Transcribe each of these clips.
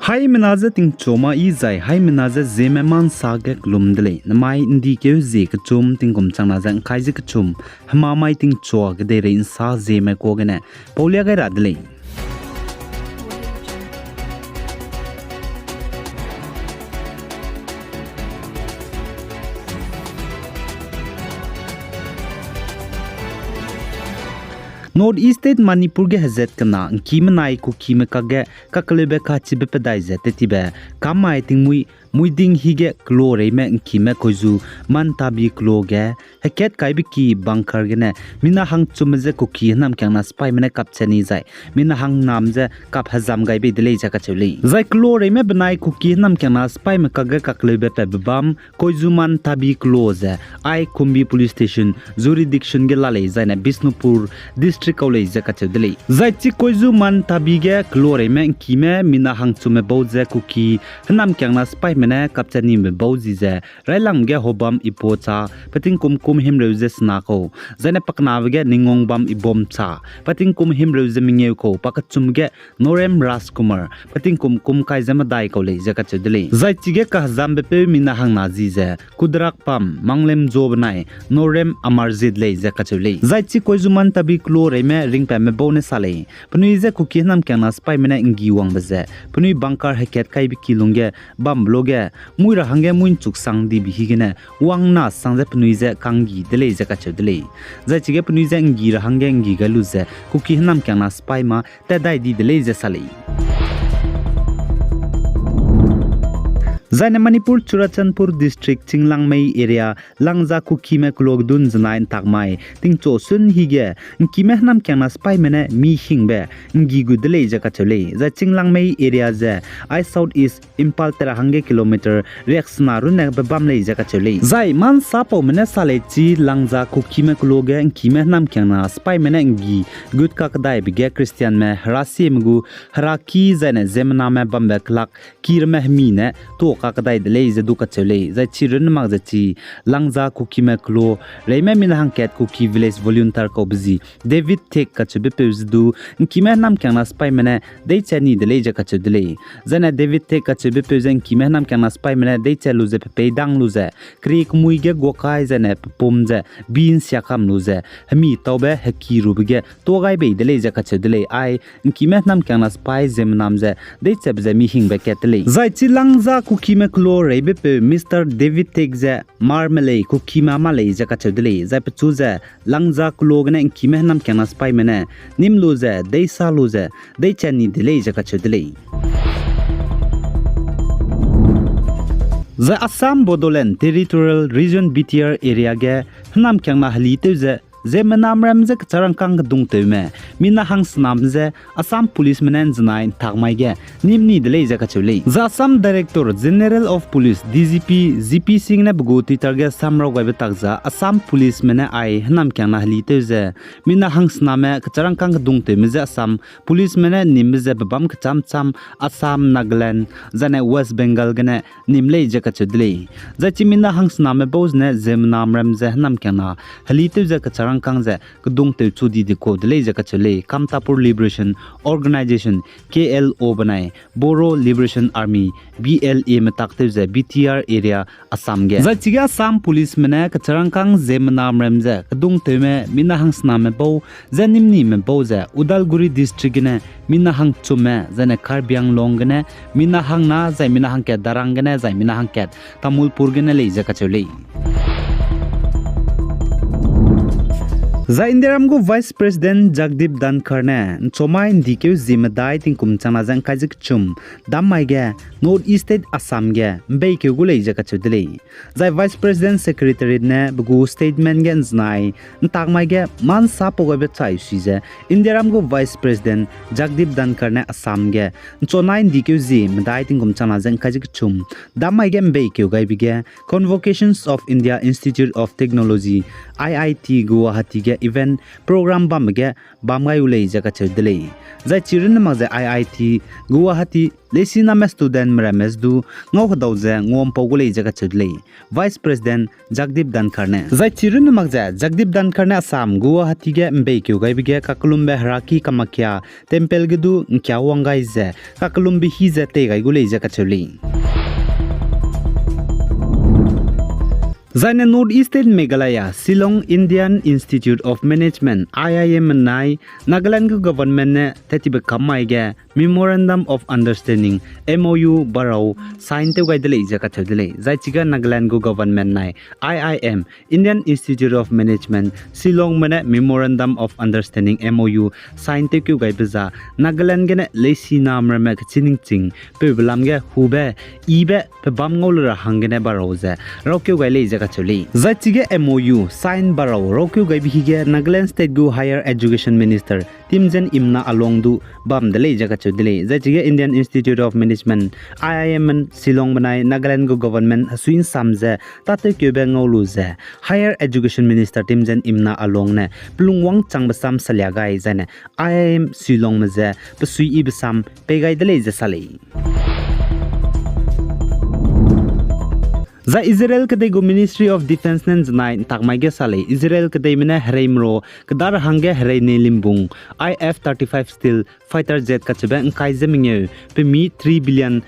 Hai menaza ting choma I zai hai menaza Zeme man sage glumdele namai indi ke ze ke chum ting kum changna zang khai ze ke chum hama mai ting choa ge de rein sa Zeme ko ge ne paulia ga radle North East State Manipur ge hazet kana kimanai Kuki me kage kaklebe kha chibe pedai zete tibe kamai ting muiding hige klore me kime koju man tabi kloge heket kaibi ki bankar gene mina hang chumje Kuki nam kyangna spy mene kapchani zai mina hang namje kap hazam gaibe dele jaka chuli zai klore me banai Kuki nam kyangna spy me kage kaklebe pe bam koju man tabi close ai kumbi police station jurisdiction ge lale zai na Bisnupur district kaule jaka chudele zai chi koju man tabi ge klore me kime mina hang chume boje Kuki nam kyangna spy mene kapchani me bauji je railam ge hobam ipocha pating kum him reuze snako zaina pakna ge ningong bam ibom cha pating kum him reuze mingeu ko pakachum ge norem raskumar pating kum kai jama dai ko le jaka chudele zai chige ka zambe pe mina hang naji je kudrak pam manglem job nai norem amarjid le jaka chule zai chi koizuman tabi klo re me ring pa me bone sale pnui je Kuki nam kana spy mena ingi wang baze pnui bankar heket kai bi kilunge bam bloge muira hange muin chuk sang di bi higene wangna sangje pnui je kangi dele je ka chudele zai chige pnui je ingi ra hange ingi galu je Kuki nam kana spy ma te dai di dele je sale Zaina Manipur Churachandpur district Chinglangmei area Langza Kuki me klogdun znain takmai tingcho sun hige kime nam kyana spy mene mi hingbe ngi gudele jaka chole za Chinglangmei area je I south east impal tera hange kilometer rexna rune bam le jaka chole zai man sapo mene sale chi Langza Kuki me kloge kime nam kyana spy mene ngi gud ka kadai bige Christian me rasi mgu haraki zaina zemna me bambe klak kir me mine to kakadai de lei zedu ka chele zai chirun mag zachi Langza Kuki me klo reime min hangket Kuki village volunteer ko bzi David tek ka chebe pezdu kime nam kyana spy mene dei chani de lei jaka chedele zana David tek ka chebe pezen kime nam kyana spy mene dei chelu ze pe dang lu ze krik muige gokai zane pomje bin syakam lu ze hami tobe hakiru bige togai be de lei jaka chedele ai kime nam kyana spy zem nam ze dei chebze mi hing be ketele zai chi Langza Kuki me klo rebe pe Mr. David Tegze marmele Kuki mama le jaka chedele zai pe chuze Langza klo gane kime nam kyana spy mene nimlu ze dei salu ze dei chani dele jaka chedele The Assam Bodoland Territorial Region BTR area ge nam kyangna hali teuze Zeme namram je charangkang dung teume mina hang snam je Assam police menen znain thakmai ge nimni dele jaka chule the Assam Director General of Police DGP GP Singh ne bgu Twitter ge samro gaibe takja Assam police mene ai nam kyangna hali teuze mina hang sname charangkang dung teume je Assam police mene nimje babam cham Assam Nagaland jane West Bengal gene nimle jaka chudle jachi mina hang sname boz ne zem namram je nam kyangna hali teuze ka kangze kudung te chudi de ko dele jaka chele Kamtapur Liberation Organization KLO banai Boro Liberation Army BLA me takte je BTR area Assam ge zachiga Assam police mena kang zemnam remje kudung te me mina hang sna me bo zanimni me bo je Udalguri district ne mina hang chume jane Karbiang long ne mina hang na jai mina hang ke darang ne jai mina hang ke Tamulpur ge ne le jaka chele Za Indiaram go Vice President Jagdeep Dhankar ne chomai ndikeu zimedai tingkum chana jang kajik chum dammai ge North East State Assam ge mbei ke gulei jaka chudele za Vice President Secretary ne bugu statement gen znai ntakmai ge man sa pogobe chai sije Indiaram go Vice President Jagdeep Dhankar ne Assam ge chonai ndikeu zimedai tingkum chana jang kajik chum dammai ge mbei ke gai bige Convocations of India Institute of Technology IIT Guwahati ge event program bamge bamgai ulei jaka chudlei zai chirin magze IIT Guwahati lesina me student mrames du ngau dawje ngom pogulei jaka chudlei Vice President Jagdeep Dhankar ne zai chirin magze Jagdeep Dhankar ne Assam Guwahati ge mbekyu gai bige kakulumbe haraki kamakya temple ge du nkyawangai je kakulumbi hi je te gai gulei jaka chulei Zaine Northeast Meghalaya Shillong Indian Institute of Management IIM nai Nagaland government ne tetibe kamai ge Memorandum of Understanding MOU barau sign te gai dele jaka chadele zai chiga Nagaland government nai IIM Indian Institute of Management Shillong mane Memorandum of Understanding MOU sign te kyu gai baza Nagaland ge ne lesi nam rame chining ching pe blam ge hube ibe pe bam ngol ra hangene barau ze rokyu gai le jaka Zachige MOU sign barau rokyu gai bihige Nagaland State gu Higher Education Minister Timjen Imna along du bam dele jaga chudele Zachige Indian Institute of Management IIM Shillong banai Nagaland gu government hasuin samje tate kyube ngolu je Higher Education Minister Timjen Imna along ne plungwang changbasam salyagai jane IIM Shillong maje pasui ibsam pegai dele je salei Za Israel kadai go Ministry of Defense nen janai takmai ge sale Israel kadai mena hreimro kadar hange hreine limbung IF-35 steel fighter jet kachbe kai jeminge pe mi $3 billion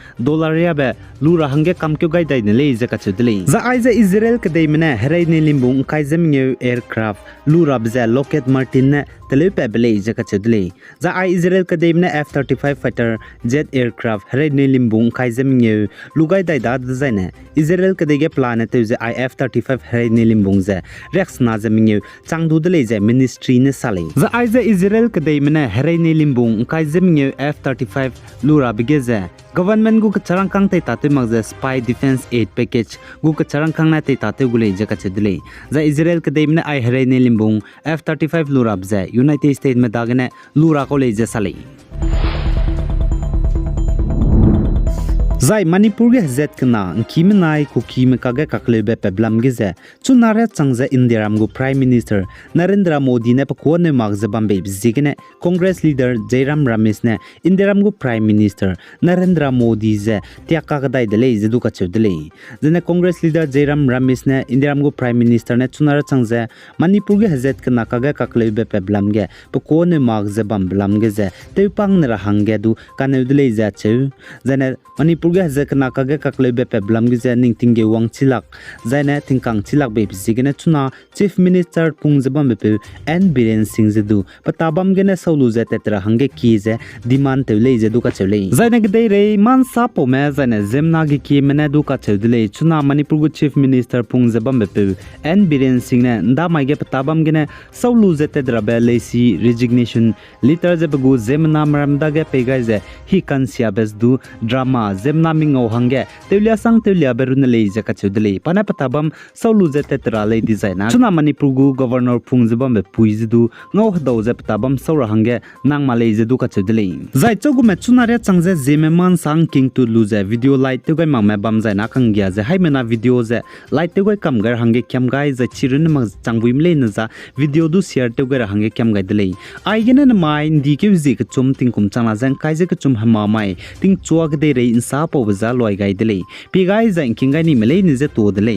ya be lura hange kamkyo gai dai ne le je kachudle za aiza Israel kadai mena hreine limbung kai jeminge aircraft lura bza Lockheed Martin ne telepe bele je kachudle za ai Israel kadai mena F-35 fighter jet aircraft hreine limbung kai jeminge lugai dai da zaine Israel ge planet je IF-35 hreine limbung je rex na jeminge changdu dele je ministry ne sale za aiza Israel kadai mena hreine limbung kai jeminge F-35 lura bigeze government gu charang kang tai tate magje spy defense aid package gu charang kang na tai tate gule je kachedle za Israel kadai mena ai hreine limbung F-35 lura bje United States me dagne lura ko le je sale Zai Manipur ge zet kana kimenai Kuki me kage kaklebe peblam ge ze chunare changza Indiaram gu Prime Minister Narendra Modi ne pakko ne magze bambe bizigene Congress leader Jairam Ramesh ne Indiaram gu Prime Minister Narendra Modi ze tiaka gadai dele ze du ka chudele jene Congress leader Jairam Ramesh ne Indiaram gu Prime Minister ne chunare changza Manipur ge zet kana kage kaklebe peblam ge pakko ne magze bamblam ge ze teupang ne rahange du kanudele ze chu jene Manipur ge zekna kage kaklebe peblam ge ze ningtinge wang chilak zaine tingkang chilak be bisigene chuna chief minister pungjabam be N Biren Singh zedu patabam gene solu ze tetra hange ki ze demand tele ze du ka chele zaine ge dei re man sa po me zaine zemna ge ki mene du ka chele chuna Manipur gu chief minister pungjabam be N Biren Singh ne nda mai ge patabam gene solu ze tetra be lesi resignation letter ze gu zemna maramda ge pega ze hi kansia bes du drama naming o hange teulia sang teulia berun le je ka chudle pana patabam solu je tetra le designer chuna Manipur gu governor pungjabam be puizu ngau hdo je patabam sora hange nang male je du ka chudle zai chogu me chuna re changje Zeme man sang king to lose video light te gai ma me bam zai na kang gya je hai mena video je light te gai kam gar hange kyam gai je chirun ma changbuim le na za video du share te gai hange kyam gai dele ai gene na mai ndi ke ji ka chum ting kum chana jang kai je ka chum hama mai ting chuak de re insa po baza loi gai dele pi gai za king gai ni mele ni je to dele